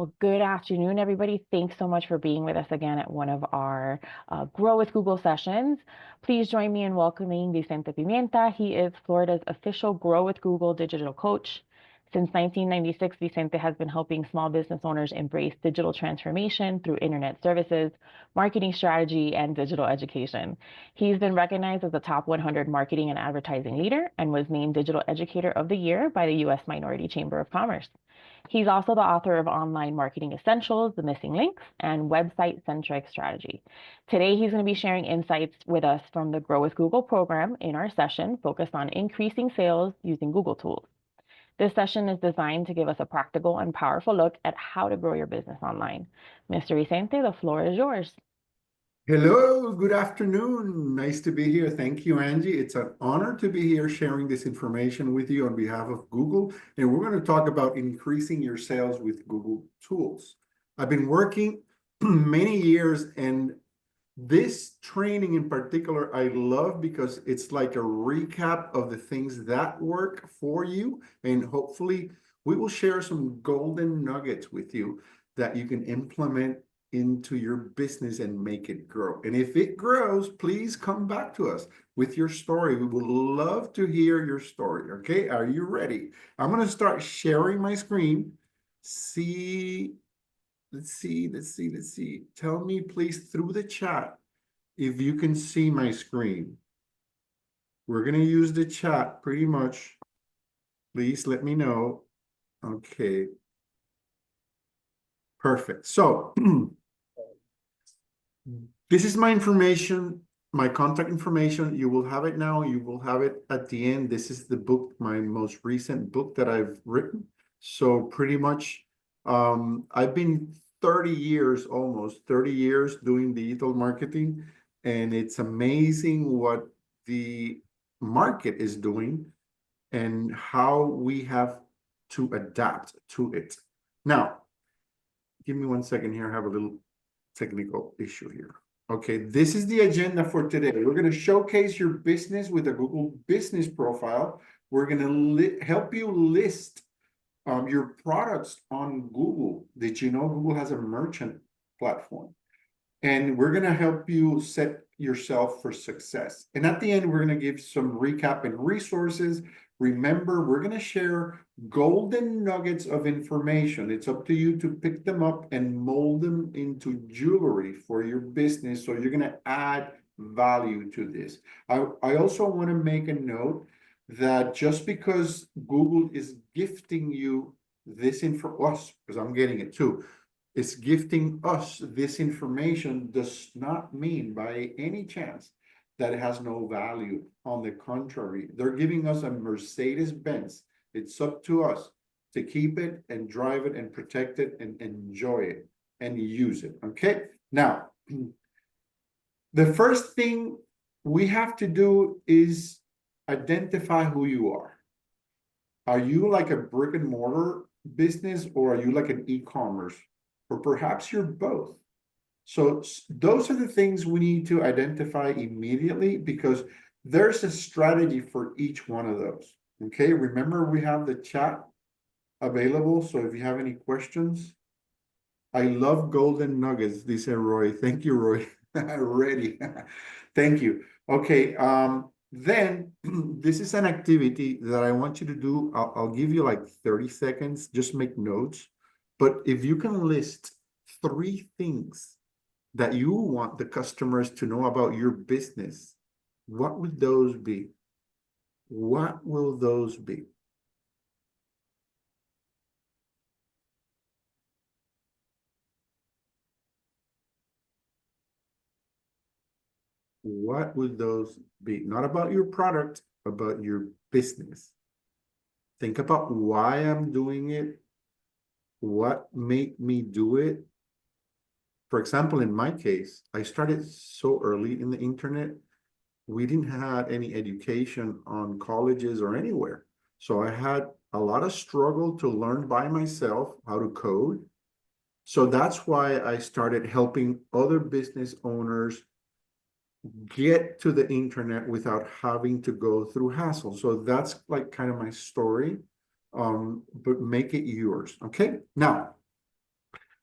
Well, good afternoon, everybody. Thanks so much for being with us again at one of our Grow with Google sessions. Please join me in welcoming Vicente Pimienta. He is Florida's official Grow with Google digital coach. Since 1996, Vicente has been helping small business owners embrace digital transformation through internet services, marketing strategy, and digital education. He's been recognized as a top 100 marketing and advertising leader and was named Digital Educator of the Year by the U.S. Minority Chamber of Commerce. He's also the author of Online Marketing Essentials, The Missing Links, and Website Centric Strategy. Today, he's going to be sharing insights with us from the Grow with Google program in our session focused on increasing sales using Google tools. This session is designed to give us a practical and powerful look at how to grow your business online. Mr. Vicente, the floor is yours. Hello, good afternoon. Nice to be here. Thank you, Angie. It's an honor to be here sharing this information with you on behalf of Google. And we're going to talk about increasing your sales with Google tools. I've been working many years, and this training in particular, I love because it's like a recap of the things that work for you. And hopefully we will share some golden nuggets with you that you can implement into your business and make it grow. And if it grows, please come back to us with your story. We would love to hear your story. Okay, are you ready? I'm going to start sharing my screen. Let's see. Tell me, please, through the chat, if you can see my screen. We're going to use the chat pretty much. Please let me know. Okay. Perfect. So this is my information, my contact information. You will have it now. You will have it at the end. This is the book, my most recent book that I've written. So pretty much, I've been 30 years, almost 30 years doing digital marketing. And it's amazing what the market is doing and how we have to adapt to it. Now, give me 1 second here. I have a little technical issue here. Okay, this is the agenda for today. We're going to showcase your business with a Google Business Profile. We're going to help you list your products on Google. Did you know Google has a merchant platform? And we're going to help you set yourself for success. And at the end, we're going to give some recap and resources. Remember, we're going to share golden nuggets of information. It's up to you to pick them up and mold them into jewelry for your business. So you're going to add value to this. I also want to make a note that just because Google is gifting you this info, us, because I'm getting it too, is gifting us this information does not mean by any chance that it has no value. On the contrary, they're giving us a Mercedes-Benz. It's up to us to keep it and drive it and protect it and enjoy it and use it. Okay. Now, the first thing we have to do is identify who you are. Are you like a brick and mortar business, or are you like an e-commerce? Or perhaps you're both. So those are the things we need to identify immediately, because there's a strategy for each one of those. Okay, remember we have the chat available. So if you have any questions, I love golden nuggets, this is Roy. Thank you, Roy. Ready. Thank you. Okay, then this is an activity that I want you to do. I'll give you like 30 seconds, just make notes. But if you can list 3 things that you want the customers to know about your business, what would those be? What will those be? What would those be? Not about your product, about your business. Think about why I'm doing it. What made me do it? For example, in my case, I started so early in the internet. We didn't have any education on colleges or anywhere. So I had a lot of struggle to learn by myself how to code. So that's why I started helping other business owners get to the internet without having to go through hassle. So that's like kind of my story, but make it yours. Okay. Now,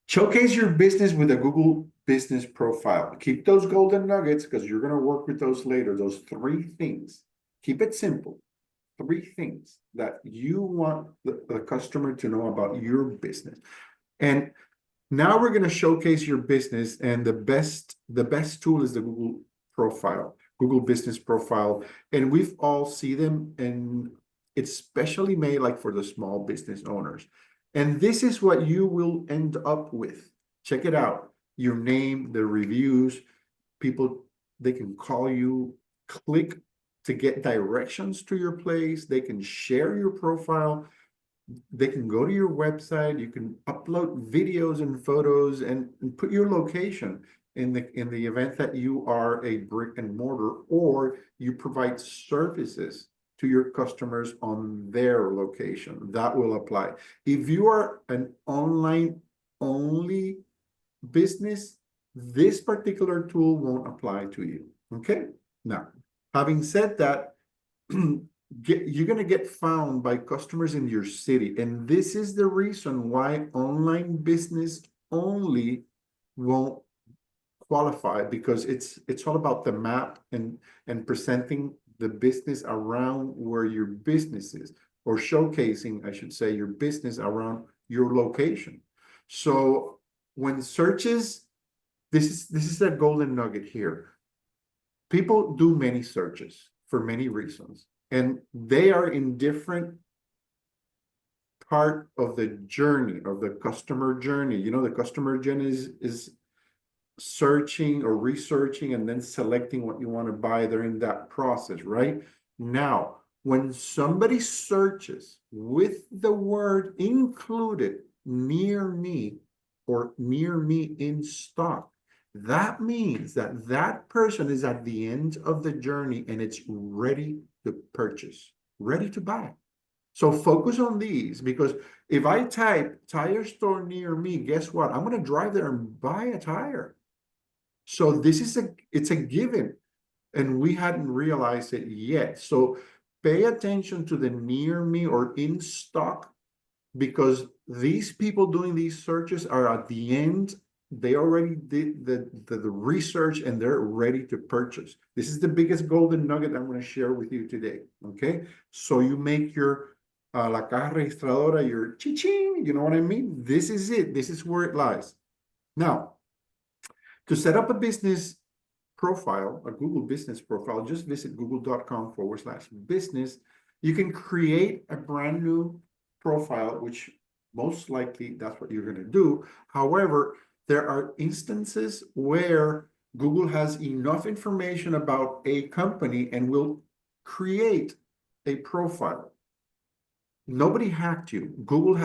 Showcase your business with a Google Business Profile. Keep those golden nuggets because you're going to work with those later. Those 3 things. Keep it simple. 3 things that you want the customer to know about your business. And now we're going to showcase your business, and the best tool is the Google Profile, Google Business Profile. And we've all seen them, and it's specially made like for the small business owners. And this is what you will end up with. Check it out. Your name, the reviews, people, they can call you, click to get directions to your place. They can share your profile. They can go to your website. You can upload videos and photos and put your location in the event that you are a brick and mortar, or you provide services to your customers on their location. That will apply. If you are an online only business, this particular tool won't apply to you. Okay. Now, having said that, you're going to get found by customers in your city. And this is the reason why online business only won't qualify, because it's all about the map and presenting the business around where your business is, or showcasing, I should say, your business around your location. So when searches, this is a golden nugget here. People do many searches for many reasons, and they are in different part of the journey, of the customer journey. You know, the customer journey is searching or researching and then selecting what you want to buy. They're in that process, right? Now, when somebody searches with the word included, near me, or near me in stock, that means that that person is at the end of the journey and it's ready to purchase, ready to buy. So focus on these, because if I type tire store near me, guess what? I'm going to drive there and buy a tire. So this is it's a given, and we hadn't realized it yet. So pay attention to the near me or in stock, because these people doing these searches are at the end. They already did the research and they're ready to purchase. This is the biggest golden nugget I'm going to share with you today. Okay, so you make your la caja registradora, your chi-ching, you know what I mean? This is it. This is where it lies. Now, to set up a business profile, a Google business profile, just visit google.com/business. You can create a brand new profile, which most likely that's what you're going to do. However, there are instances where Google has enough information about a company and will create a profile. Nobody hacked you. Google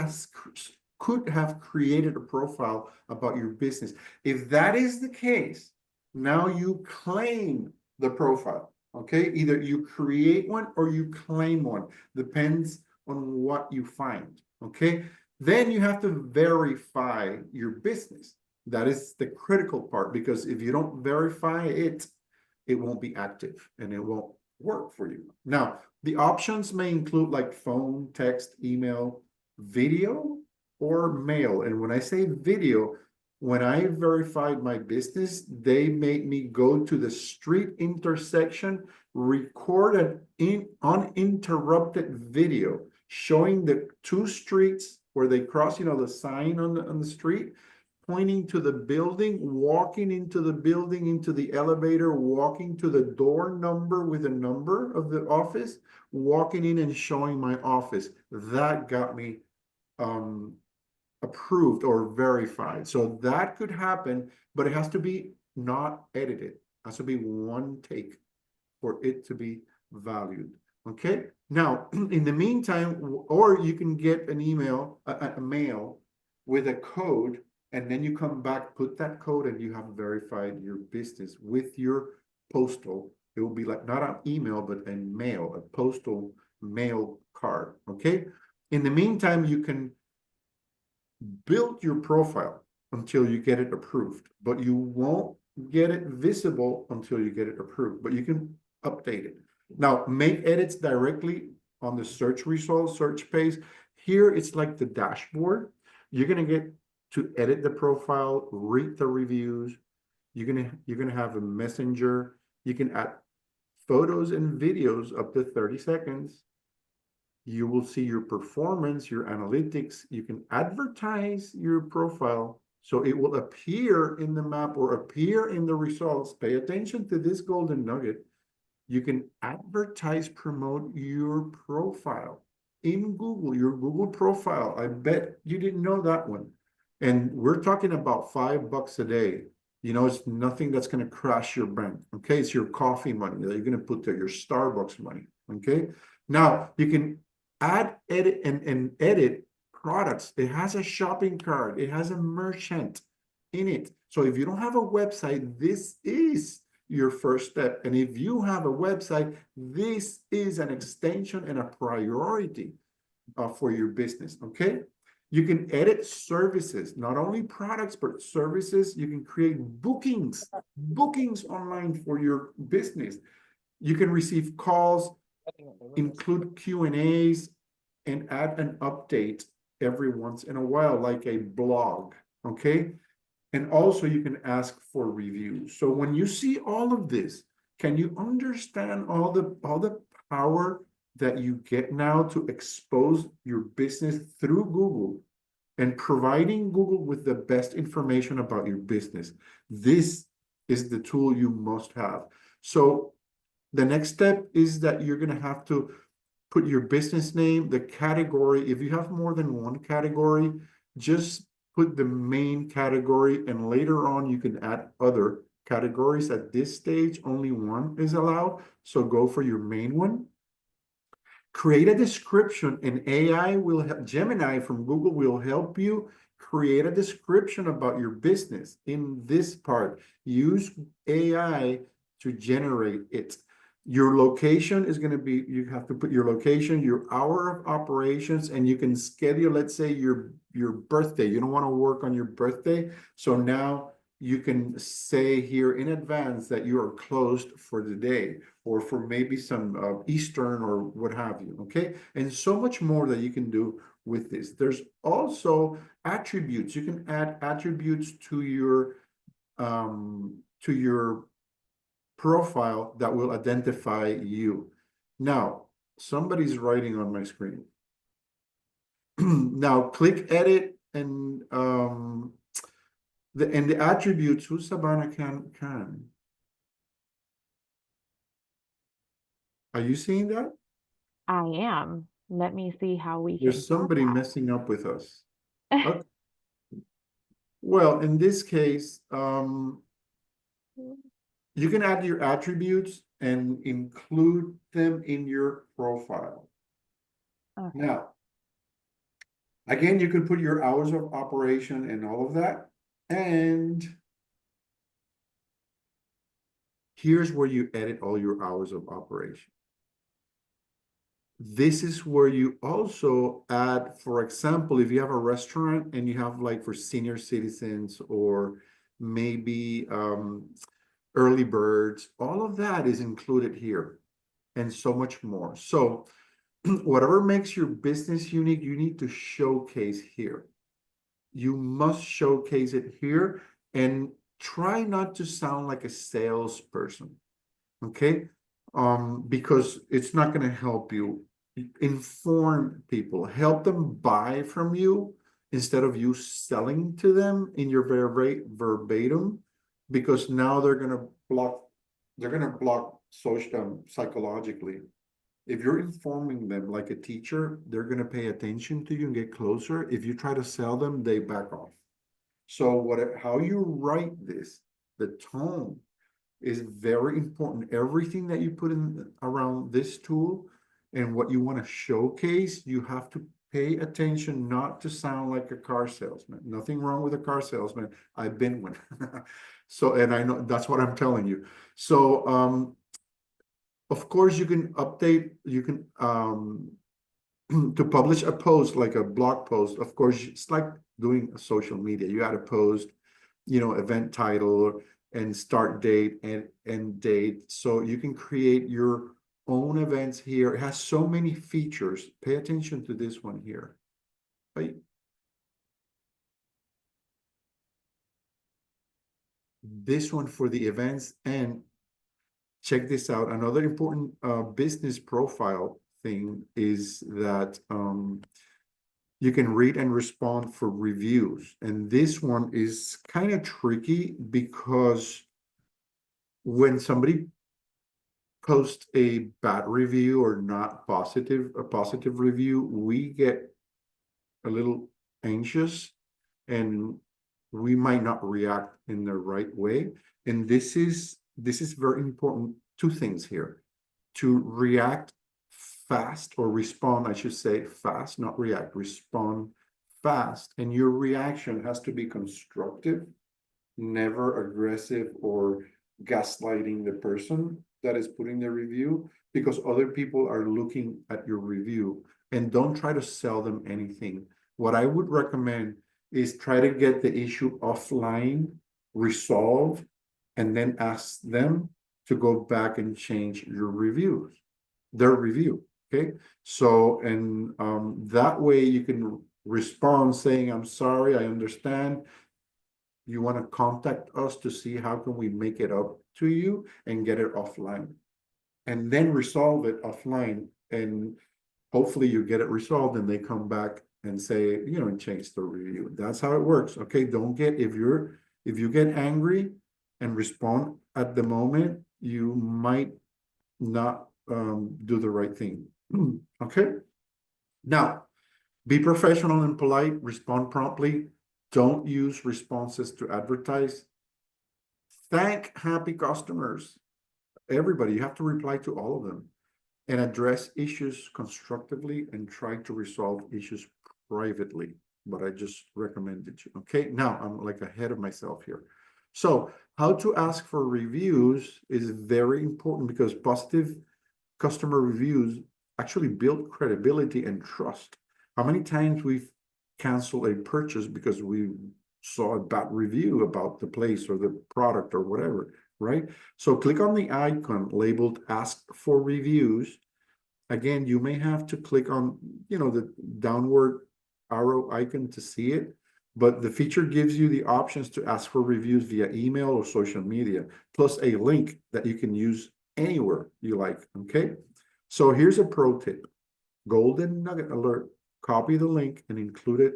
could have created a profile about your business. If that is the case, now you claim the profile. Okay, either you create one or you claim one, depends on what you find. Okay, then you have to verify your business. That is the critical part, because if you don't verify it, it won't be active and it won't work for you. Now, the options may include like phone, text, email, video, or mail. And when I say video, when I verified my business, they made me go to the street intersection, record an uninterrupted video showing the 2 streets where they cross, you know, the sign on the street, pointing to the building, walking into the building, into the elevator, walking to the door number with the number of the office, walking in and showing my office. That got me approved or verified. So that could happen, but it has to be not edited. It has to be one take for it to be valued. Okay. Now, in the meantime, or you can get an email, a mail with a code, and then you come back, put that code, and you have verified your business with your postal. It will be like not an email, but a mail, a postal mail card. Okay. In the meantime, you can build your profile until you get it approved, but you won't get it visible until you get it approved, but you can update it. Now, make edits directly on the search results, search page. Here, it's like the dashboard. You're going to get to edit the profile, read the reviews. You're gonna have a messenger. You can add photos and videos up to 30 seconds. You will see your performance, your analytics. You can advertise your profile so it will appear in the map or appear in the results. Pay attention to this golden nugget. You can advertise, promote your profile in Google, your Google profile. I bet you didn't know that one. And we're talking about $5 a day. You know, it's nothing that's going to crash your bank. Okay. It's your coffee money that you're going to put there, your Starbucks money. Okay. Now you can add, edit, and edit products. It has a shopping cart. It has a merchant in it. So if you don't have a website, this is your first step. And if you have a website, this is an extension and a priority for your business. Okay. You can edit services, not only products, but services. You can create bookings online for your business. You can receive calls, include Q&As, and add an update every once in a while, like a blog, okay? And also you can ask for reviews. So when you see all of this, can you understand all the power that you get now to expose your business through Google and providing Google with the best information about your business? This is the tool you must have. So the next step is that you're going to have to put your business name, the category. If you have more than one category, just put the main category, and later on you can add other categories. At this stage, only one is allowed, so go for your main one. Create a description, and AI will help. Gemini from Google will help you create a description about your business. In this part, use AI to generate it. Your location is going to be, you have to put your location, your hour of operations, and you can schedule, let's say your birthday. You don't want to work on your birthday. So now you can say here in advance that you are closed for the day, or for maybe some Eastern or what have you. Okay. And so much more that you can do with this. There's also attributes. You can add attributes to your profile that will identify you. Now, somebody's writing on my screen. Now click edit, and the attributes, who's Sabana Khan? Are you seeing that? I am. Let me see how we can There's somebody do messing up with us. that. Okay. Well, in this case, you can add your attributes and include them in your profile. Okay. Now, again, you can put your hours of operation and all of that. And here's where you edit all your hours of operation. This is where you also add, for example, if you have a restaurant and you have like for senior citizens, or maybe early birds, all of that is included here, and so much more. So whatever makes your business unique, you need to showcase here. You must showcase it here, and try not to sound like a salesperson, okay? Because it's not going to help you. Inform people, help them buy from you instead of you selling to them in your verbatim, because now they're going to block social psychologically. If you're informing them like a teacher, they're going to pay attention to you and get closer. If you try to sell them, they back off. So how you write this, the tone is very important. Everything that you put in around this tool and what you want to showcase, you have to pay attention not to sound like a car salesman. Nothing wrong with a car salesman. I've been one. So, and I know that's what I'm telling you. So, of course, you can update, you can, to publish a post, like a blog post, of course, it's like doing a social media. You add a post, event title and start date and end date. So you can create your own events here. It has so many features. Pay attention to this one here. Right? this one for the events. And check this out. Another important business profile thing is that you can read and respond for reviews. And this one is kind of tricky because when somebody posts a bad review or not a positive review, we get a little anxious and we might not react in the right way. And this is very important. Two things here: to react fast, or respond, I should say fast, not react, respond fast. And your reaction has to be constructive, never aggressive or gaslighting the person that is putting the review, because other people are looking at your review. And don't try to sell them anything. What I would recommend is try to get the issue offline, resolved, and then ask them to go back and change their review. Okay. So, and that way you can respond saying, I'm sorry, I understand. You want to contact us to see how can we make it up to you and get it offline, and then resolve it offline. And hopefully you get it resolved and they come back and say, and change the review. That's how it works. Okay. Don't get, if you get angry and respond at the moment, you might not do the right thing. Okay. Now, be professional and polite, respond promptly. Don't use responses to advertise. Thank happy customers. Everybody, you have to reply to all of them, and address issues constructively and try to resolve issues privately. What I just recommended you. Okay, now I'm like ahead of myself here. So how to ask for reviews is very important, because positive customer reviews actually build credibility and trust. How many times we've canceled a purchase because we saw a bad review about the place or the product or whatever, right? So click on the icon labeled Ask for Reviews. Again, you may have to click on, the downward arrow icon to see it, but the feature gives you the options to ask for reviews via email or social media, plus a link that you can use anywhere you like. Okay. So here's a pro tip: golden nugget alert. Copy the link and include it,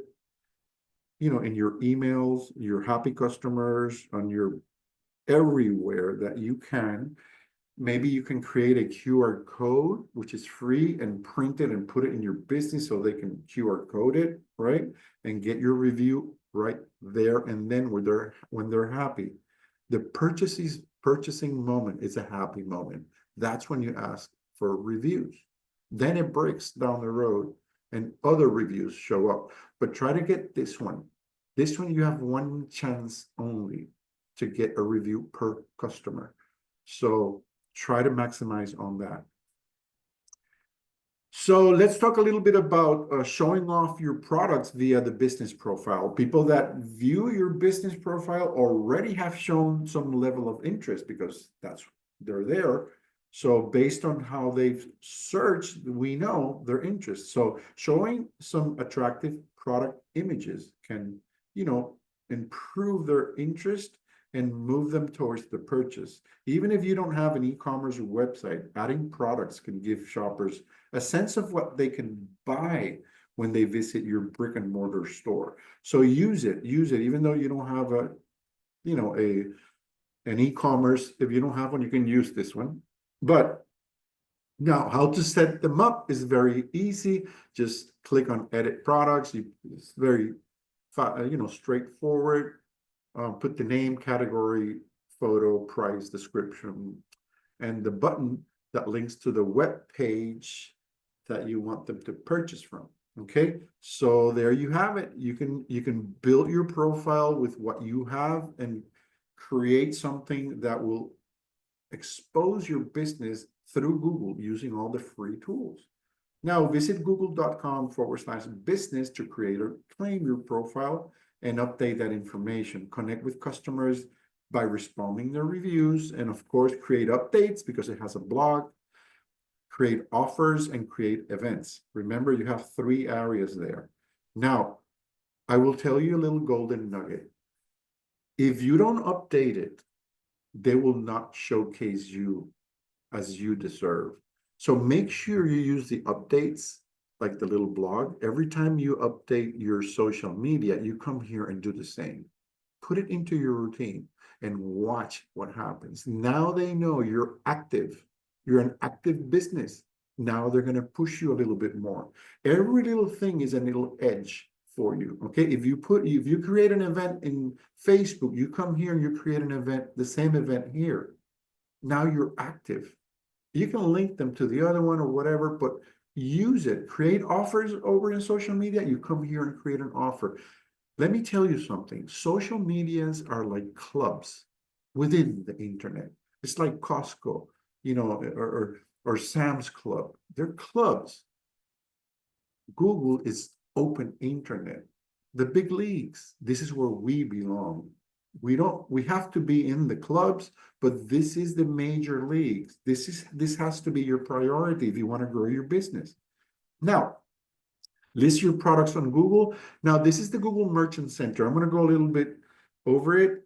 in your emails, your happy customers, on your everywhere that you can. Maybe you can create a QR code, which is free, and print it and put it in your business so they can QR code it, right? And get your review right there. And then when they're happy, the purchasing moment is a happy moment. That's when you ask for reviews. Then it breaks down the road and other reviews show up. But try to get this one. This one, you have one chance only to get a review per customer. So try to maximize on that. So let's talk a little bit about showing off your products via the business profile. People that view your business profile already have shown some level of interest because they're there. So based on how they've searched, we know their interest. So showing some attractive product images can, improve their interest and move them towards the purchase. Even if you don't have an e-commerce website, adding products can give shoppers a sense of what they can buy when they visit your brick and mortar store. So use it, even though you don't have an e-commerce. If you don't have one, you can use this one. But now, how to set them up is very easy. Just click on edit products. It's very, straightforward. Put the name, category, photo, price, description, and the button that links to the web page that you want them to purchase from. Okay, so there you have it. You can build your profile with what you have and create something that will expose your business through Google using all the free tools. Now visit google.com/business to create or claim your profile and update that information. Connect with customers by responding their reviews, and of course, create updates because it has a blog, create offers, and create events. Remember, you have 3 areas there. Now, I will tell you a little golden nugget. If you don't update it they will not showcase you as you deserve. So make sure you use the updates, like the little blog. Every time you update your social media, you come here and do the same. Put it into your routine and watch what happens. Now they know you're active. You're an active business. Now they're going to push you a little bit more. Every little thing is a little edge for you. Okay. If you create an event in Facebook, you come here and you create an event, the same event here. Now you're active. You can link them to the other one or whatever, but use it. Create offers over in social media. You come here and create an offer. Let me tell you something. Social medias are like clubs within the internet. It's like Costco, or Sam's Club. They're clubs. Google is open internet. The big leagues. This is where we belong. We have to be in the clubs, but this is the major leagues. This has to be your priority if you want to grow your business. Now, list your products on Google. Now, this is the Google Merchant Center. I'm going to go a little bit over it.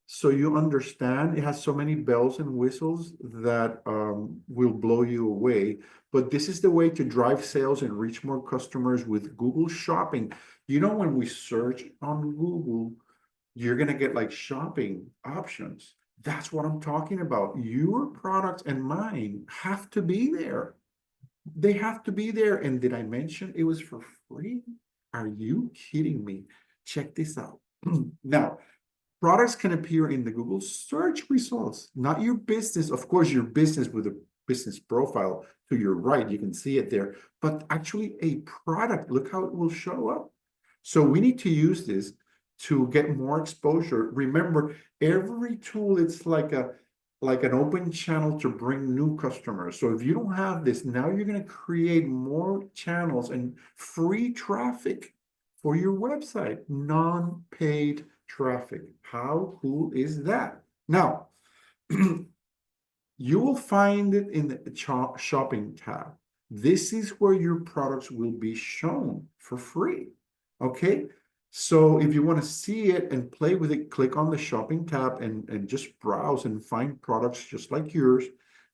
So you understand it has so many bells and whistles that will blow you away. But this is the way to drive sales and reach more customers with Google Shopping. When we search on Google, you're going to get like shopping options. That's what I'm talking about. Your products and mine have to be there. They have to be there. And did I mention it was for free? Are you kidding me? Check this out. Now, products can appear in the Google search results, not your business. Of course, your business with a business profile to your right, you can see it there, but actually a product, look how it will show up. So we need to use this to get more exposure. Remember, every tool, it's like an open channel to bring new customers. So if you don't have this, now you're going to create more channels and free traffic for your website, non-paid traffic. How cool is that? Now, you will find it in the shopping tab. This is where your products will be shown for free. Okay. So if you want to see it and play with it, click on the shopping tab and just browse and find products just like yours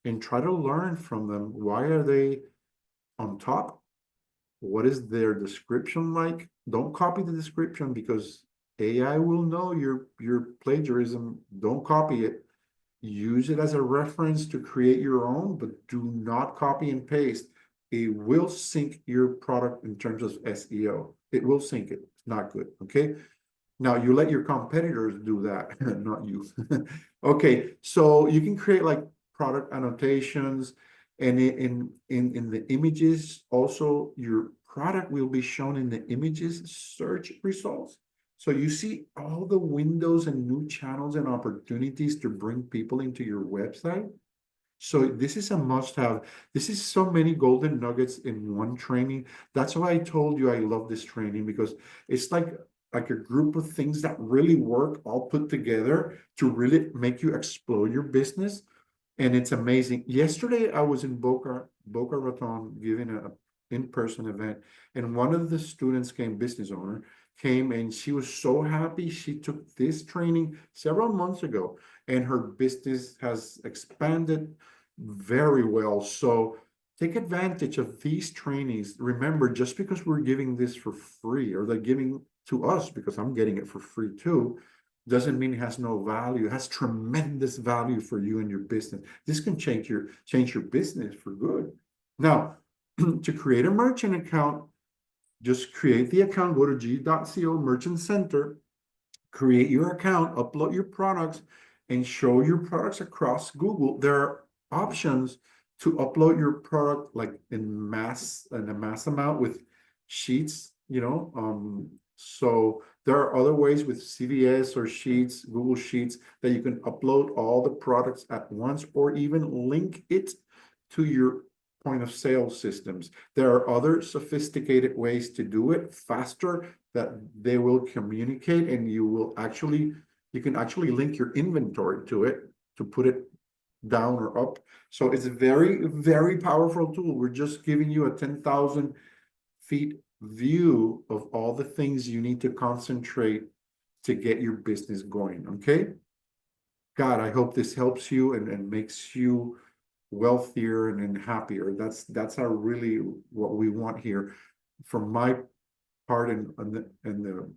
and try to learn from them. Why are they on top? What is their description like? Don't copy the description because AI will know your plagiarism. Don't copy it. Use it as a reference to create your own, but do not copy and paste. It will sink your product in terms of SEO. It will sink it. It's not good. Okay. Now you let your competitors do that, not you. Okay. So you can create like product annotations, and in the images, also your product will be shown in the images search results. So you see all the windows and new channels and opportunities to bring people into your website. So this is a must-have. This is so many golden nuggets in one training. That's why I told you I love this training, because it's like a group of things that really work all put together to really make you explode your business. And it's amazing. Yesterday, I was in Boca Raton giving an in-person event, and one of the students business owner, came and she was so happy. She took this training several months ago, and her business has expanded very well. So take advantage of these trainings. Remember, just because we're giving this for free, or they're giving to us because I'm getting it for free too, doesn't mean it has no value. It has tremendous value for you and your business. This can change your business for good. Now, to create a merchant account, just create the account, go to g.co Merchant Center, create your account, upload your products, and show your products across Google. There are options to upload your product like in a mass amount with sheets, so there are other ways with CVS or Sheets, Google Sheets, that you can upload all the products at once, or even link it to your point of sale systems. There are other sophisticated ways to do it faster, that they will communicate, and you can actually link your inventory to it to put it down or up. So it's a very, very powerful tool. We're just giving you a 10,000 feet view of all the things you need to concentrate to get your business going. Okay. God, I hope this helps you and makes you wealthier and happier. That's our really what we want here. From my part in the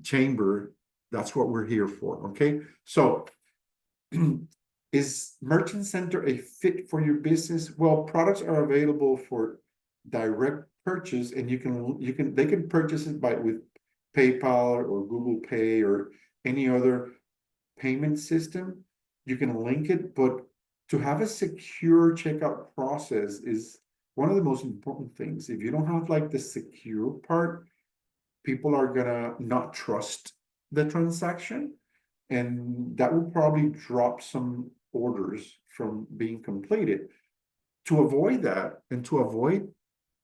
chamber, that's what we're here for. Okay, so is Merchant Center a fit for your business? Well, products are available for direct purchase, and they can purchase it with PayPal or Google Pay or any other payment system. You can link it, but to have a secure checkout process is one of the most important things. If you don't have like the secure part, people are gonna not trust the transaction, and that will probably drop some orders from being completed. To avoid that, and to avoid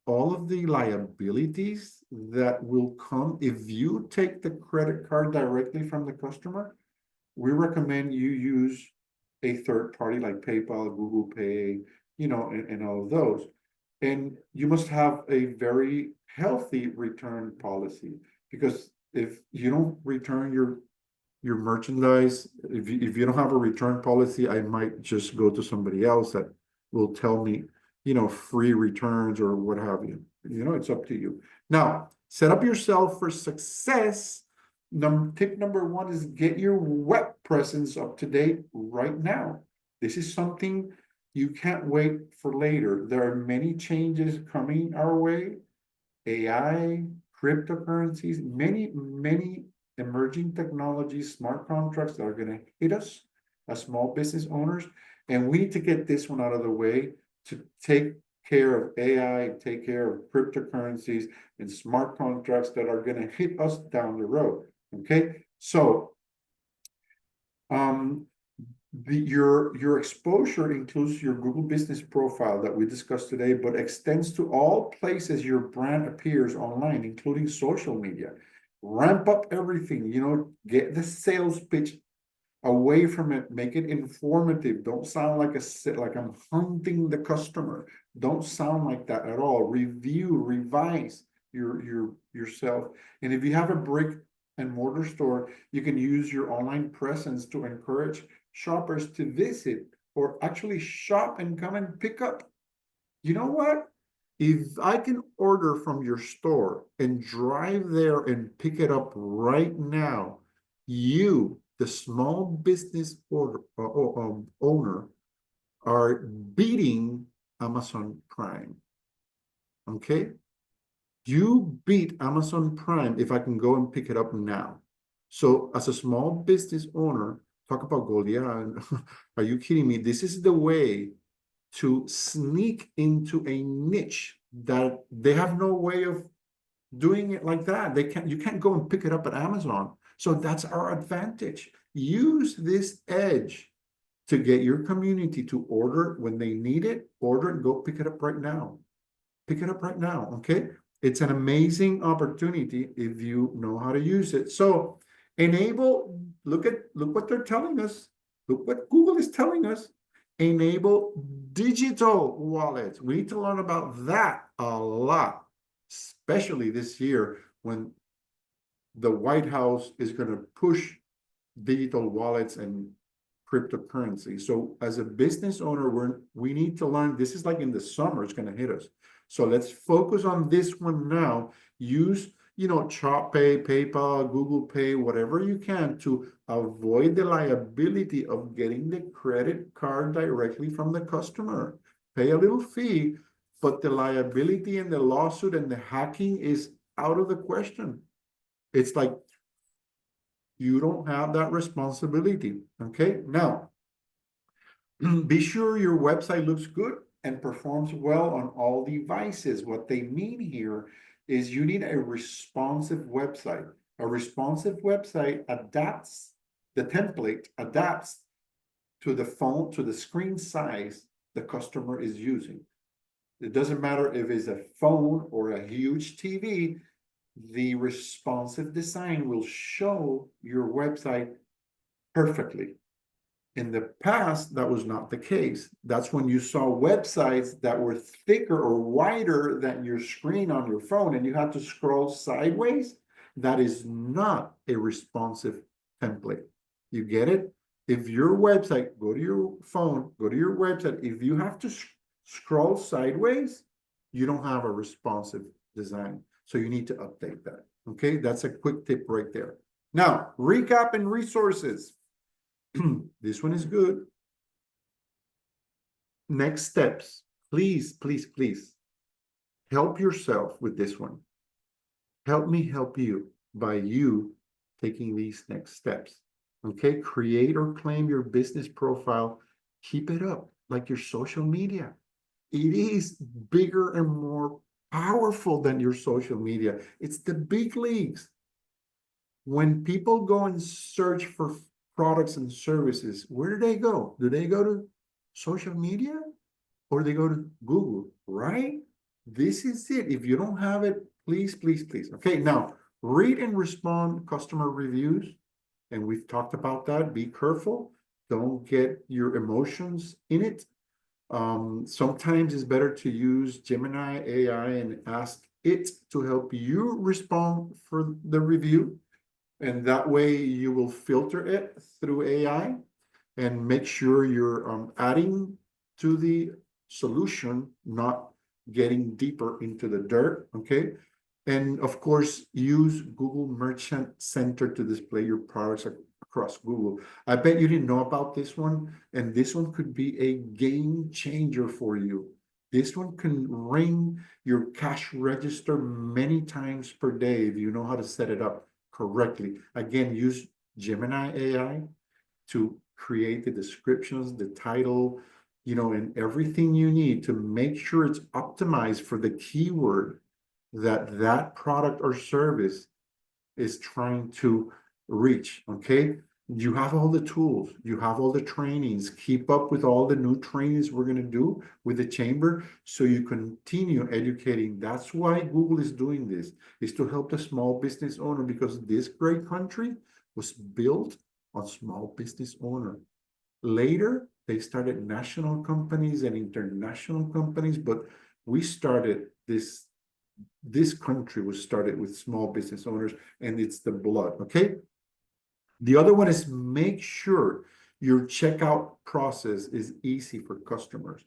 all of the liabilities that will come if you take the credit card directly from the customer, we recommend you use a third party like PayPal, Google Pay, and all of those. And you must have a very healthy return policy, because if you don't return your merchandise, if you don't have a return policy, I might just go to somebody else that will tell me, free returns or what have you. It's up to you. Now, set up yourself for success. Tip number one is get your web presence up to date right now. This is something you can't wait for later. There are many changes coming our way. AI, cryptocurrencies, many emerging technologies, smart contracts that are going to hit us as small business owners. And we need to get this one out of the way to take care of AI, take care of cryptocurrencies and smart contracts that are going to hit us down the road. Okay, so your exposure includes your Google Business Profile that we discussed today, but extends to all places your brand appears online, including social media. Ramp up everything, get the sales pitch away from it, make it informative. Don't sound like I'm hunting the customer. Don't sound like that at all. Revise yourself. And if you have a brick and mortar store, you can use your online presence to encourage shoppers to visit or actually shop and come and pick up. You know what? If I can order from your store and drive there and pick it up right now, you, the small business owner, are beating Amazon Prime. Okay? You beat Amazon Prime if I can go and pick it up now. So as a small business owner, talk about Goliath. Are you kidding me? This is the way to sneak into a niche that they have no way of doing it like that. You can't go and pick it up at Amazon. So that's our advantage. Use this edge to get your community to order when they need it, order and go pick it up right now. Pick it up right now, okay? It's an amazing opportunity if you know how to use it. So look what they're telling us. Look what Google is telling us. Enable digital wallets. We need to learn about that a lot, especially this year when the White House is going to push digital wallets and cryptocurrency. So as a business owner, we need to learn. This is like in the summer, it's going to hit us. So let's focus on this one now. Use, Chop Pay, PayPal, Google Pay, whatever you can to avoid the liability of getting the credit card directly from the customer. Pay a little fee, but the liability and the lawsuit and the hacking is out of the question. It's like you don't have that responsibility. Okay, now be sure your website looks good and performs well on all devices. What they mean here is you need a responsive website. A responsive website the template adapts to the phone, to the screen size the customer is using. It doesn't matter if it's a phone or a huge TV, the responsive design will show your website perfectly. In the past, that was not the case. That's when you saw websites that were thicker or wider than your screen on your phone and you had to scroll sideways. That is not a responsive template. You get it? If your website, go to your phone, go to your website, if you have to scroll sideways, you don't have a responsive design. So you need to update that. Okay, that's a quick tip right there. Now, recap and resources. This one is good. Next steps. Please, please, please help yourself with this one. Help me help you by you taking these next steps. Okay, create or claim your business profile. Keep it up like your social media. It is bigger and more powerful than your social media. It's the big leagues. When people go and search for products and services, where do they go? Do they go to social media or they go to Google, right? This is it. If you don't have it, please, please, please. Okay, now read and respond customer reviews. And we've talked about that. Be careful. Don't get your emotions in it. Sometimes it's better to use Gemini AI and ask it to help you respond for the review. And that way you will filter it through AI and make sure you're adding to the solution, not getting deeper into the dirt, okay? And of course, use Google Merchant Center to display your products across Google. I bet you didn't know about this one, and this one could be a game changer for you. This one can ring your cash register many times per day if you know how to set it up correctly. Again, use Gemini AI to create the descriptions, the title, and everything you need to make sure it's optimized for the keyword that product or service is trying to reach, okay? You have all the tools, you have all the trainings, keep up with all the new trainings we're gonna do with the chamber so you continue educating. That's why Google is doing this, is to help the small business owner, because this great country was built on small business owner. Later, they started national companies and international companies, but we started this country was started with small business owners, and it's the blood, okay? The other one is make sure your checkout process is easy for customers.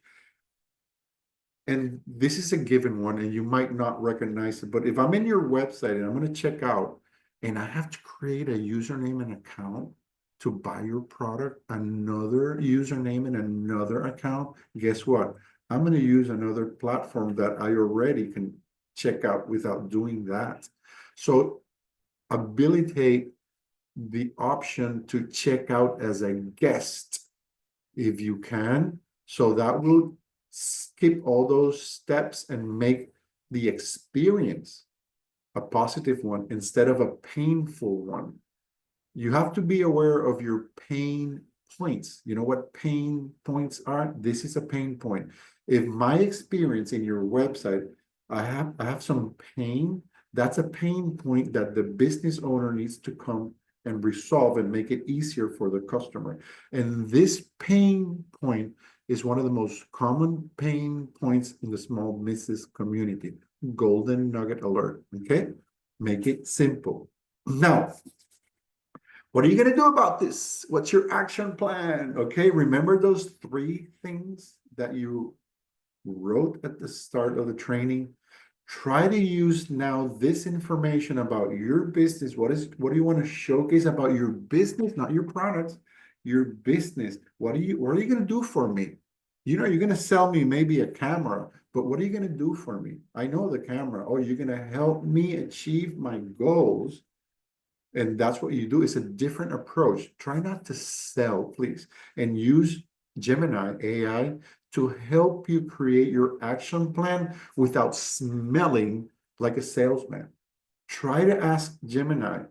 And this is a given one, and you might not recognize it, but if I'm in your website and I'm going to check out and I have to create a username and account to buy your product, another username and another account, guess what? I'm going to use another platform that I already can check out without doing that. So habilitate the option to check out as a guest if you can. So that will skip all those steps and make the experience a positive one instead of a painful one. You have to be aware of your pain points. You know what pain points are? This is a pain point. If my experience in your website, I have some pain, that's a pain point that the business owner needs to come and resolve and make it easier for the customer. And this pain point is one of the most common pain points in the small business community. Golden nugget alert, okay? Make it simple. Now, what are you going to do about this? What's your action plan? Okay, remember those 3 things that you wrote at the start of the training? Try to use now this information about your business. What do you want to showcase about your business, not your products, your business? What are you going to do for me? You're going to sell me maybe a camera, but what are you going to do for me? I know the camera. Oh, you're going to help me achieve my goals. And that's what you do. It's a different approach. Try not to sell, please, and use Gemini AI to help you create your action plan without smelling like a salesman. Try to ask Gemini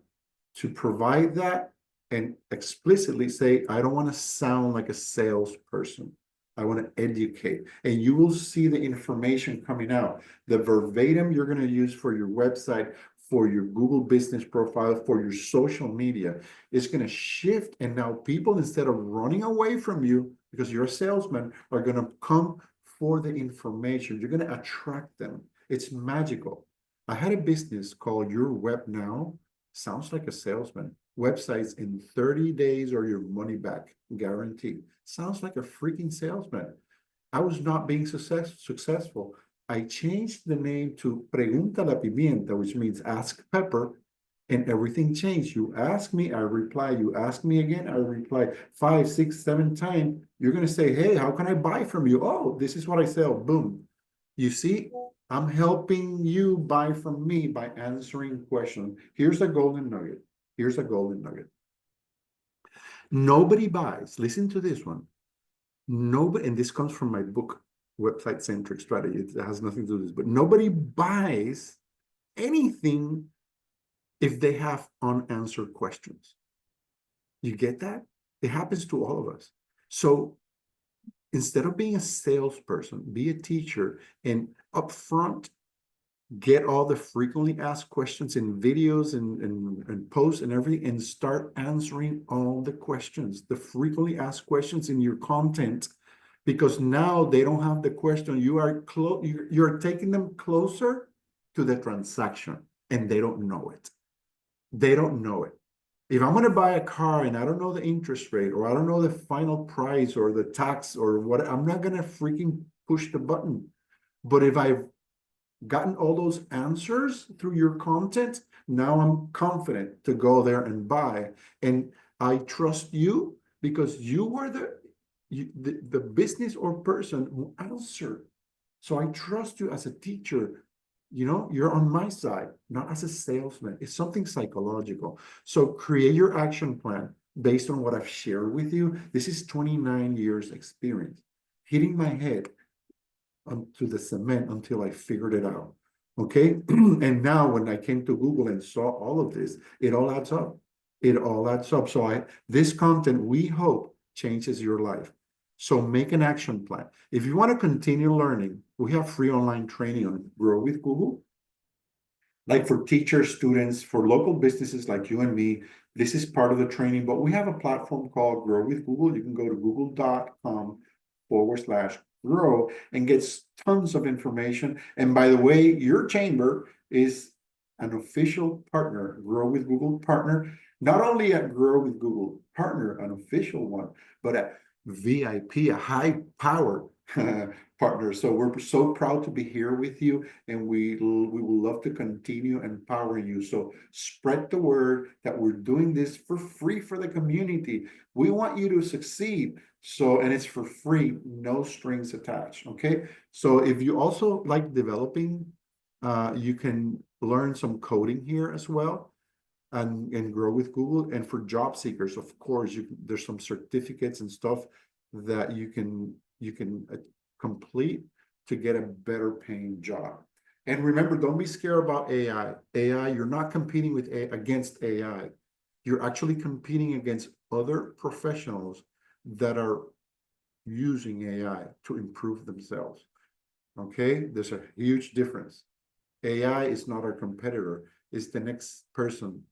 to provide that and explicitly say, I don't want to sound like a salesperson. I want to educate. And you will see the information coming out. The verbatim you're going to use for your website, for your Google business profile, for your social media, is going to shift. And now people, instead of running away from you because you're a salesman, are going to come for the information. You're going to attract them. It's magical. I had a business called Your Web Now Sounds like a salesman. Websites in 30 days or your money back guaranteed. Sounds like a freaking salesman. I was not being successful. I changed the name to Pregunta la Pimienta, which means ask pepper, and everything changed. You ask me, I reply. You ask me again, I reply. 5, 6, 7 times. You're going to say, hey, how can I buy from you? Oh, this is what I sell. Boom. You see, I'm helping you buy from me by answering questions. Here's a golden nugget. Here's a golden nugget. Nobody buys. Listen to this one. Nobody, and this comes from my book, Website Centric Strategy. It has nothing to do with this, but nobody buys anything if they have unanswered questions. You get that? It happens to all of us. So instead of being a salesperson, be a teacher and upfront get all the frequently asked questions in videos and posts and everything, and start answering all the questions, the frequently asked questions in your content, because now they don't have the question. You are you're taking them closer to the transaction, and they don't know it. They don't know it. If I'm going to buy a car and I don't know the interest rate, or I don't know the final price or the tax or what, I'm not going to freaking push the button. But if I've gotten all those answers through your content, now I'm confident to go there and buy. And I trust you because you were the business or person who answered. So I trust you as a teacher. You know, you're on my side, not as a salesman. It's something psychological. So create your action plan based on what I've shared with you. This is 29 years experience, hitting my head onto the cement until I figured it out. Okay. And now when I came to Google and saw all of this, it all adds up. It all adds up. So this content, we hope, changes your life. So make an action plan. If you want to continue learning, we have free online training on Grow with Google. Like for teachers, students, for local businesses like you and me, this is part of the training, but we have a platform called Grow with Google. You can go to google.com/grow and get tons of information. And by the way, your chamber is an official partner, Grow with Google partner, not only at Grow with Google partner, an official one, but at VIP, a high power partner. So we're so proud to be here with you, and we will love to continue empowering you. So spread the word that we're doing this for free for the community. We want you to succeed. So, and it's for free, no strings attached. Okay. So if you also like developing, you can learn some coding here as well. And Grow with Google. And for job seekers, of course, there's some certificates and stuff that you can complete to get a better paying job. And remember, don't be scared about AI. You're not competing against AI. You're actually competing against other professionals that are using AI to improve themselves. Okay, there's a huge difference. AI is not our competitor. It's the next person,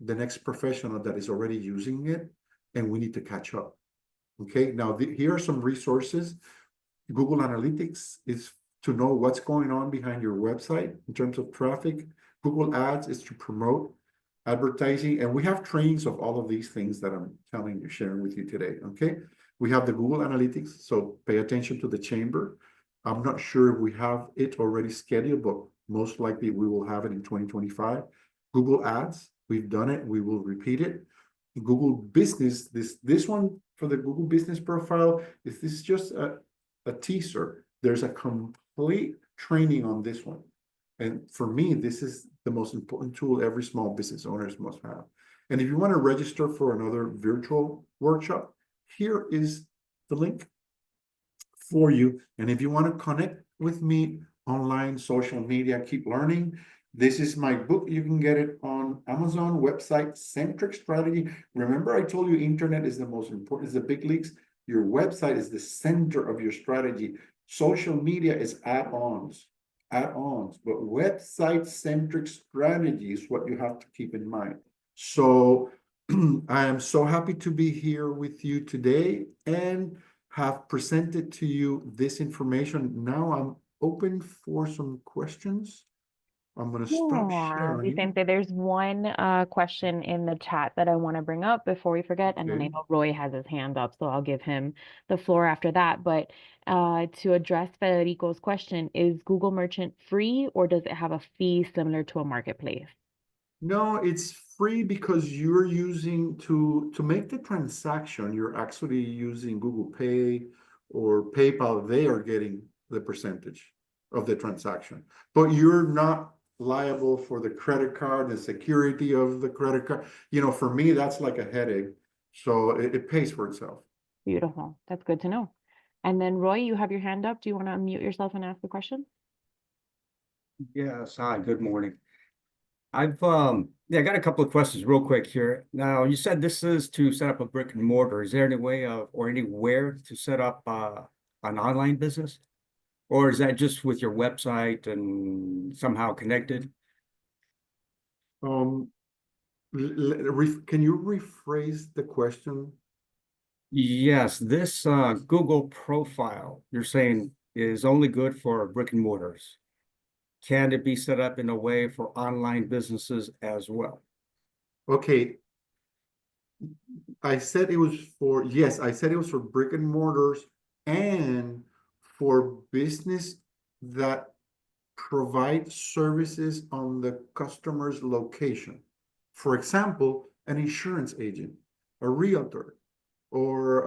the next professional that is already using it, and we need to catch up. Okay, now here are some resources. Google Analytics is to know what's going on behind your website in terms of traffic. Google Ads is to promote advertising, and we have trainings of all of these things that I'm telling you, sharing with you today. Okay, we have the Google Analytics, so pay attention to the chamber. I'm not sure if we have it already scheduled, but most likely we will have it in 2025. Google Ads, we've done it, we will repeat it. Google Business, this one for the Google Business Profile, this is just a teaser. There's a complete training on this one. And for me, this is the most important tool every small business owners must have. And if you want to register for another virtual workshop, here is the link for you. And if you want to connect with me online, social media, keep learning, this is my book. You can get it on Amazon. Website Centric Strategy. Remember, I told you internet is the most important, is the big leagues. Your website is the center of your strategy. Social media is add-ons, but website centric strategy is what you have to keep in mind. So I am so happy to be here with you today and have presented to you this information. Now I'm open for some questions. I'm gonna stop Yeah, sharing. Vicente, there's one question in the chat that I want to bring up before we forget, and then I Okay. know Roy has his hand up, so I'll give him the floor after that. But to address Federico's question, is Google Merchant free or does it have a fee similar to a marketplace? No, it's free because you're using to make the transaction, you're actually using Google Pay or PayPal. They are getting the percentage of the transaction, but you're not liable for the credit card, the security of the credit card. You know, for me, that's like a headache. So it pays for itself. Beautiful. That's good to know. And then Roy, you have your hand up. Do you want to unmute yourself and ask the question? Yes, hi, good morning. I got a couple of questions real quick here. Now, you said this is to set up a brick and mortar. Is there any way of or anywhere to set up an online business? Or is that just with your website and somehow connected? Um, can you rephrase the question? Yes, this Google profile you're saying is only good for brick and mortars. Can it be set up in a way for online businesses as well? Okay, I said it was for, yes, I said it was for brick and mortars and for business that provide services on the customer's location. For example, an insurance agent, a realtor, or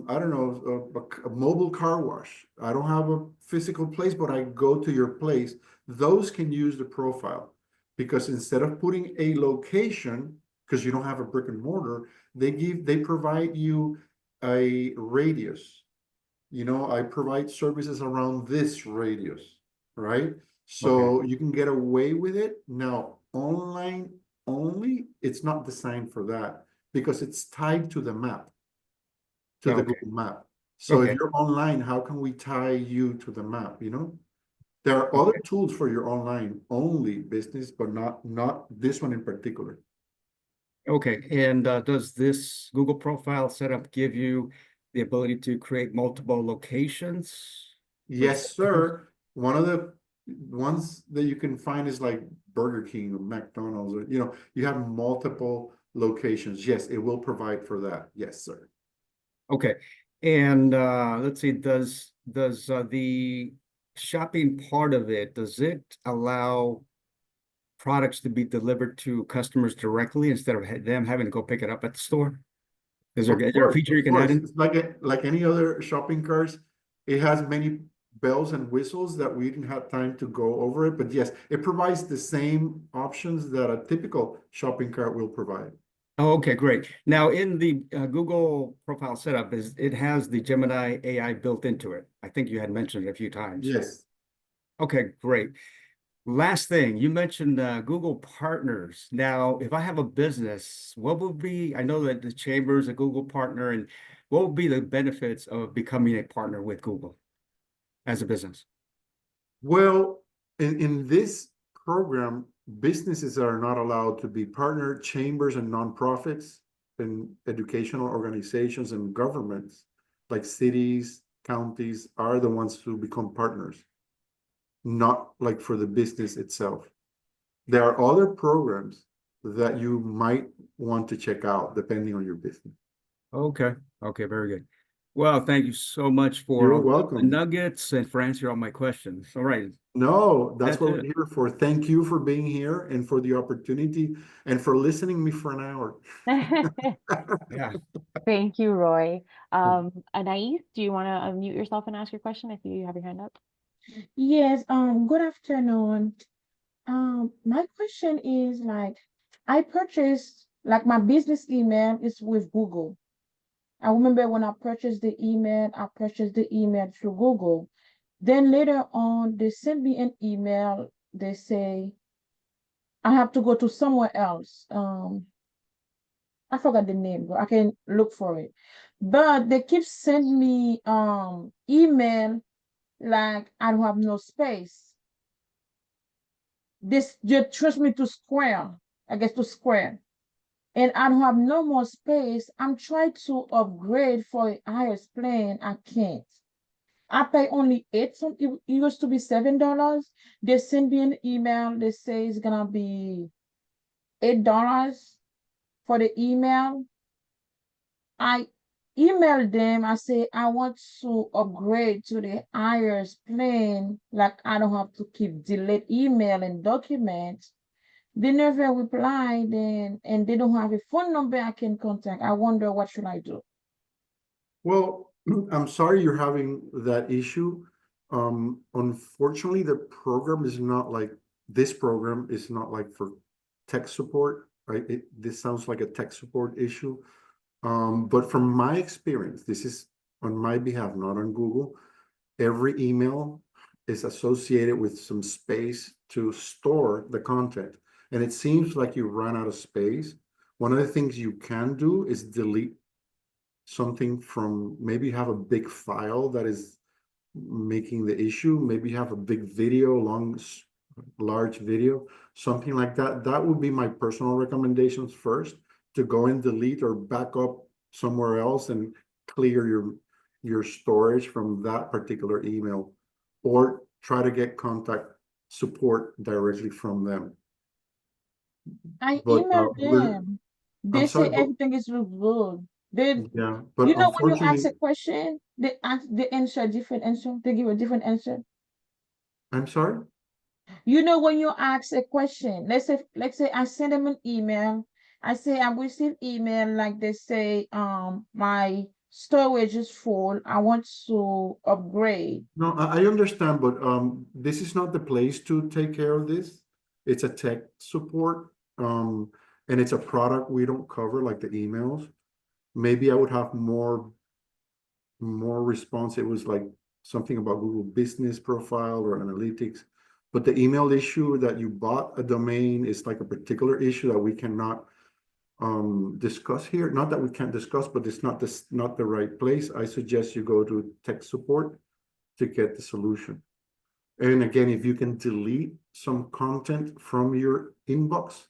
I don't know, a mobile car wash. I don't have a physical place, but I go to your place. Those can use the profile because instead of putting a location, because you don't have a brick and mortar, they provide you a radius. You know, I provide services around this radius, right? Okay. So you can get away with it. Now, online only, it's not designed for that because it's tied to the map, to the Okay. Google map. So if Okay. you're online, how can we tie you to the map, you know? There are other Okay. tools for your online only business, but not this one in particular. Okay. And does this Google profile setup give you the ability to create multiple locations for the same Yes, business? sir. One of the ones that you can find is like Burger King or McDonald's, or you have multiple locations. Yes, it will provide for that. Yes, sir. Okay. And let's see, does the shopping part of it, does it allow products to be delivered to customers directly instead of them having to go pick it up at the store? Is there a feature you Of can add course. in? It's like any other shopping carts. It has many bells and whistles that we didn't have time to go over it. But yes, it provides the same options that a typical shopping cart will provide. Oh, okay, great. Now in the Google profile setup it has the Gemini AI built into it. I think you had mentioned it a few times. Yes. Okay, great. Last thing, you mentioned Google partners. Now, if I have a business, what would be, I know that the Chamber is a Google partner, and what would be the benefits of becoming a partner with Google as a business? Well, in this program, businesses are not allowed to be partner chambers and nonprofits and educational organizations and governments like cities, counties are the ones who become partners, not like for the business itself. There are other programs that you might want to check out depending on your business. Okay, okay, very good. Well, thank you so much for You're all the welcome. nuggets and for answering all my questions. All right, No, that's that's what it. we're here for. Thank you for being here and for the opportunity and for listening me for an hour. Yeah. Thank you, Roy. Anais, do you want to unmute yourself and ask your question if you have your hand up? Yes, good afternoon. My question is like, I purchased, like, my business email is with Google. I remember when I purchased the email through Google. Then later on, they sent me an email. They say I have to go to somewhere else. I forgot the name, but I can look for it. But they keep sending me email like I don't have no space. This just trust me to Square, I guess to Square. And I don't have no more space. I'm trying to upgrade for a highest plan. I can't. I pay only it used to be $7. They send me an email, they say it's gonna be $8 for the email. I emailed them, I say I want to upgrade to the highest plan, like I don't have to keep delete email and documents. They never replied, and they don't have a phone number I can contact. I wonder what should I do. Well, I'm sorry you're having that issue. Unfortunately, the program is not like, this program is not like for tech support, right? This sounds like a tech support issue. But from my experience, this is on my behalf, not on Google. Every email is associated with some space to store the content. And it seems like you run out of space. One of the things you can do is delete something from, maybe you have a big file that is making the issue, maybe you have a big video, large video, something like that. That would be my personal recommendations first, to go and delete or back up somewhere else and clear your storage from that particular email, or try to get contact support directly from them. I But emailed them. They I'm say sorry, but everything is good. They, yeah, but you know, when you ask unfortunately, a question, they answer different answer. They give a different answer. I'm sorry. You know, when you ask a question, let's say I send them an email. I say I received email, like they say, my storage is full. I want to upgrade. No, I understand, but this is not the place to take care of this. It's a tech support, and it's a product we don't cover, like the emails. Maybe I would have more response. It was like something about Google Business Profile or analytics. But the email issue that you bought a domain is like a particular issue that we cannot discuss here. Not that we can't discuss, but it's not the right place. I suggest you go to tech support to get the solution. And again, if you can delete some content from your inbox,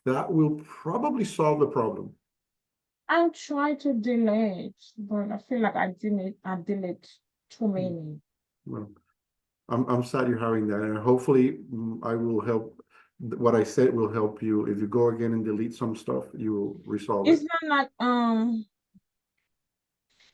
that will probably solve the problem. I try to delete, but I feel like I delete too many. Well, I'm sad you're having that, and hopefully I will help. What I said will help you. If you go again and delete some stuff, you will resolve It's it. not like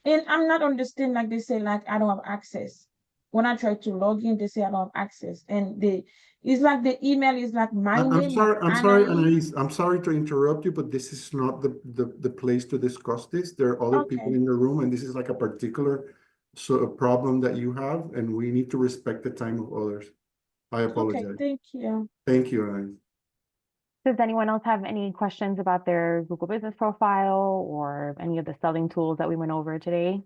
and I'm not understanding, like they say, like I don't have access. When I try to log in, they say I don't have access. And it's like the email is like my name, like I'm sorry, Anais. Anais. I'm sorry to interrupt you, but this is not the place to discuss this. There are other people Okay. in the room, and this is like a particular a problem that you have, and we need to respect the time of others. I Okay, apologize. thank you. Thank you, Anais. Does anyone else have any questions about their Google Business Profile or any of the selling tools that we went over today?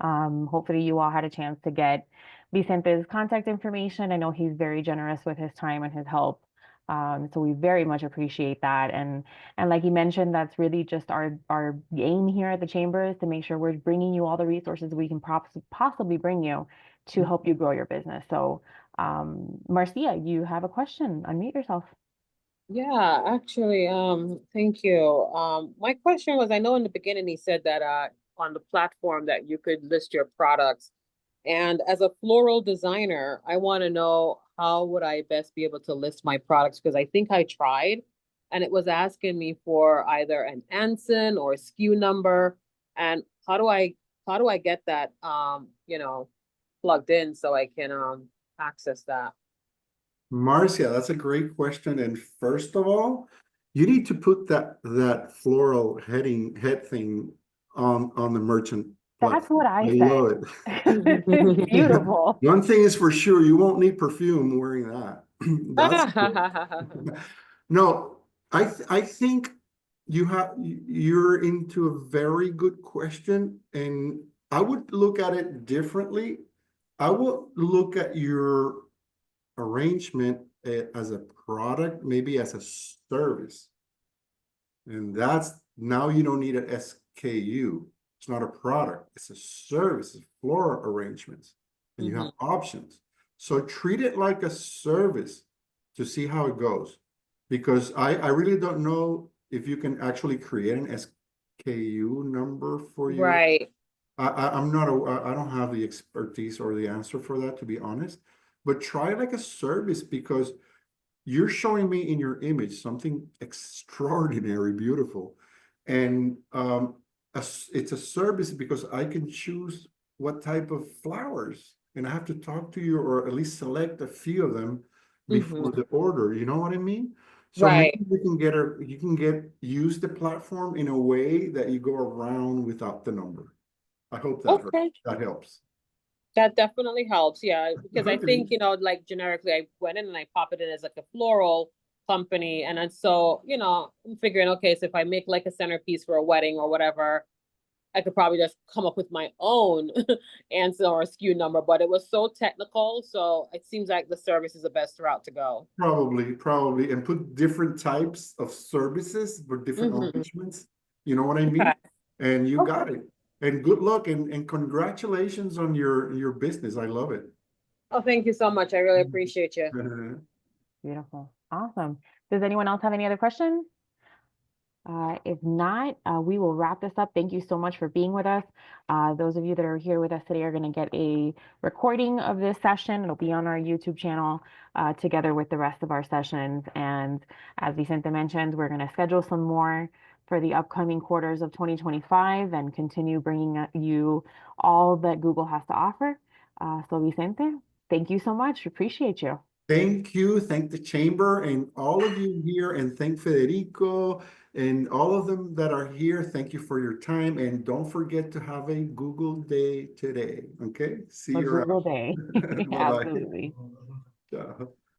Hopefully you all had a chance to get Vicente's contact information. I know he's very generous with his time and his help. So we very much appreciate that. And like you mentioned, that's really just our aim here at the Chamber, is to make sure we're bringing you all the resources we can possibly bring you to help you grow your business. So Marcia, you have a question. Unmute yourself. Yeah, actually, thank you. My question was, I know in the beginning he said that on the platform that you could list your products. And as a floral designer, I want to know, how would I best be able to list my products? Because I think I tried and it was asking me for either an ANSIN or a SKU number. And how do I get that plugged in so I can access that? Marcia, that's a great question. And first of all, you need to put that floral head thing on the merchant That's platform. what I love said. it. Beautiful. One thing is for sure, you won't need perfume wearing that. That's no, I think you're into a very good question, and I would look at it differently. I would look at your arrangement as a product, maybe as a service. And that's, now you don't need an SKU. It's not a product, it's a service, it's floral arrangements, and you have options. So treat it like a service to see how it goes. Because I really don't know if you can actually create an SKU number for you. Right. I'm not, I don't have the expertise or the answer for that, to be honest. But try like a service, because you're showing me in your image something extraordinary, beautiful. And it's a service because I can choose what type of flowers, and I have to talk to you or at least select a few of them before the order. You know what I mean? So Right. maybe you can use the platform in a way that you go around without the number. I hope Okay. that helps. That definitely helps, yeah, because I Okay. think, like generically, I went in and I pop it in as like a floral company. And then so, I'm figuring, okay, so if I make like a centerpiece for a wedding or whatever, I could probably just come up with my own answer or SKU number, but it was so technical. So it seems like the service is the best route to go. Probably, and put different types of services for different Mhm. arrangements. You know what I mean? Okay. And you Okay. got it. And good luck and congratulations on your business. I love it. Oh, thank you so much. I really appreciate you. Beautiful. Awesome. Does anyone else have any other questions? If not, we will wrap this up. Thank you so much for being with us. Those of you that are here with us today are going to get a recording of this session. It'll be on our YouTube channel together with the rest of our sessions. And as Vicente mentioned, we're going to schedule some more for the upcoming quarters of 2025 and continue bringing you all that Google has to offer. So Vicente, thank you so much. Appreciate you. Thank you. Thank the chamber and all of you here, and thank Federico and all of them that are here. Thank you for your time, and don't forget to have a Google day today. Okay, see A you around. Google day. Bye-bye. Absolutely. Ciao.